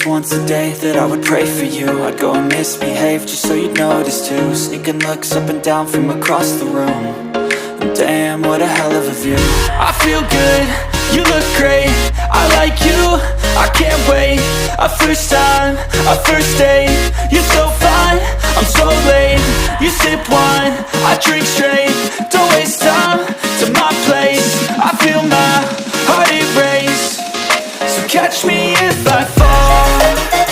once a day that I would pray for you. I'd go and misbehave just so you'd notice too. Sneaking looks up and down from across the room. And damn, what a hell of a view. I feel good, you look great, I like you, I can't wait. A first time, a first date, you're so fine, I'm so late. You sip wine, I drink straight, don't waste time to my place. I feel my heart erase, so catch me if I fall.